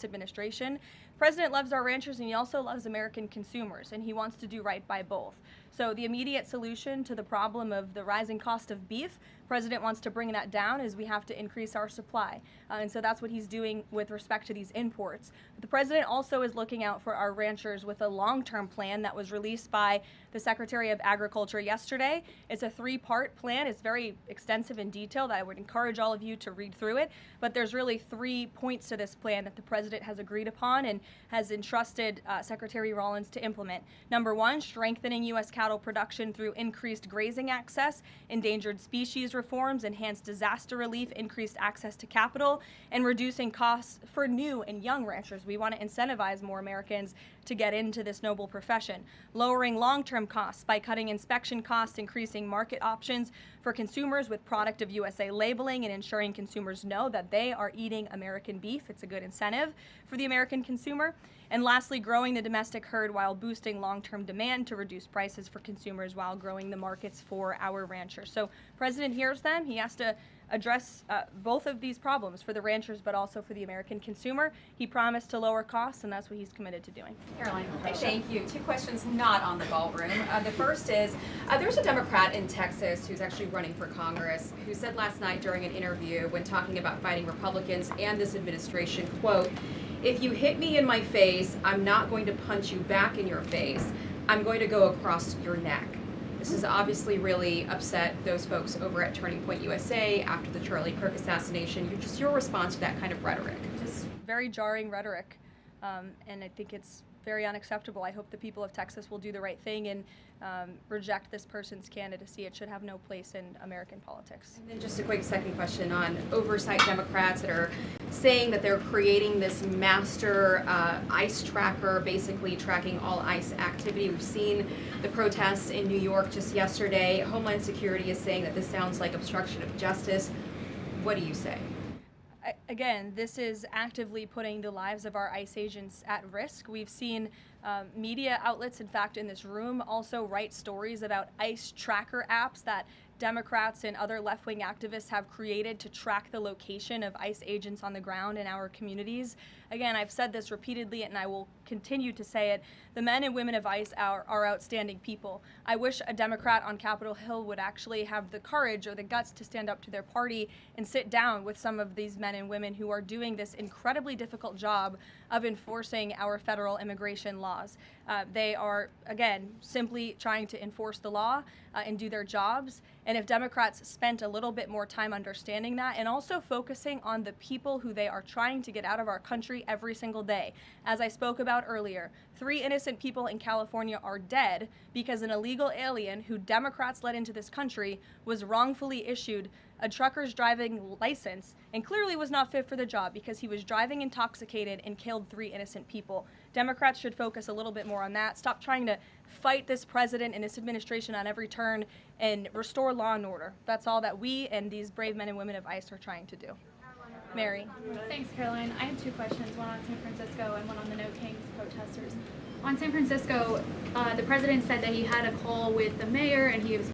previous administration. The president loves our ranchers and he also loves American consumers, and he wants to do right by both. So the immediate solution to the problem of the rising cost of beef, the president wants to bring that down, is we have to increase our supply. And so that's what he's doing with respect to these imports. But the president also is looking out for our ranchers with a long-term plan that was released by the Secretary of Agriculture yesterday. It's a 3-part plan. It's very extensive and detailed. I would encourage all of you to read through it. But there's really 3 points to this plan that the president has agreed upon and has entrusted Secretary Rollins to implement. Number 1, strengthening U.S. cattle production through increased grazing access, endangered species reforms, enhanced disaster relief, increased access to capital, and reducing costs for new and young ranchers. We want to incentivize more Americans to get into this noble profession. Lowering long-term costs by cutting inspection costs, increasing market options for consumers with Product of USA labeling, and ensuring consumers know that they are eating American beef. It's a good incentive for the American consumer. And lastly, growing the domestic herd while boosting long-term demand to reduce prices for consumers while growing the markets for our ranchers. So President hears them. He has to address both of these problems for the ranchers, but also for the American consumer. He promised to lower costs, and that's what he's committed to doing. Caroline, thank you. 2 questions not on the ballroom. The first is, there's a Democrat in Texas who's actually running for Congress who said last night during an interview when talking about fighting Republicans and this administration, quote, "If you hit me in my face, I'm not going to punch you back in your face. I'm going to go across your neck." This has obviously really upset those folks over at Turning Point USA after the Charlie Kirk assassination. Just your response to that kind of rhetoric. Just very jarring rhetoric, and I think it's very unacceptable. I hope the people of Texas will do the right thing and reject this person's candidacy. It should have no place in American politics. And then just a quick second question on oversight Democrats that are saying that they're creating this master ICE tracker, basically tracking all ICE activity. We've seen the protests in New York just yesterday. Homeland Security is saying that this sounds like obstruction of justice. What do you say? Again, this is actively putting the lives of our ICE agents at risk. We've seen media outlets, in fact, in this room, also write stories about ICE tracker apps that Democrats and other left-wing activists have created to track the location of ICE agents on the ground in our communities. Again, I've said this repeatedly and I will continue to say it. The men and women of ICE are outstanding people. I wish a Democrat on Capitol Hill would actually have the courage or the guts to stand up to their party and sit down with some of these men and women who are doing this incredibly difficult job of enforcing our federal immigration laws. They are, again, simply trying to enforce the law and do their jobs. And if Democrats spent a little bit more time understanding that and also focusing on the people who they are trying to get out of our country every single day. As I spoke about earlier, 3 innocent people in California are dead because an illegal alien who Democrats let into this country was wrongfully issued a trucker's driving license and clearly was not fit for the job because he was driving intoxicated and killed 3 innocent people. Democrats should focus a little bit more on that. Stop trying to fight this president and this administration on every turn and restore law and order. That's all that we and these brave men and women of ICE are trying to do. Mary. Thanks, Caroline. I have 2 questions, one on San Francisco and one on the No Kings protesters. On San Francisco, the president said that he had a call with the mayor and he was